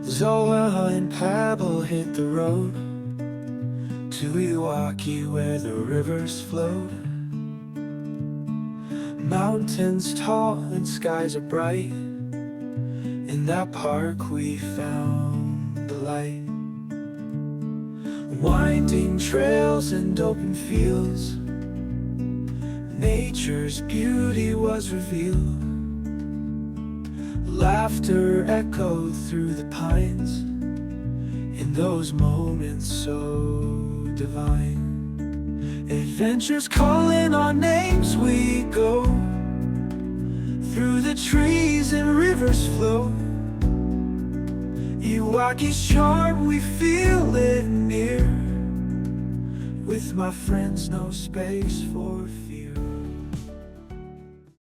Zoa and Pebble hit the road to Iwaki where the rivers flowed. Mountains tall and skies are bright. In that park we found the light. Winding trails and open fields, nature's beauty was revealed. Laughter echoed through the pines in those moments so divine. Adventures calling our names, we go through the trees and rivers flow. Iwaki's charm, we feel it near. With my friends, no space for fear.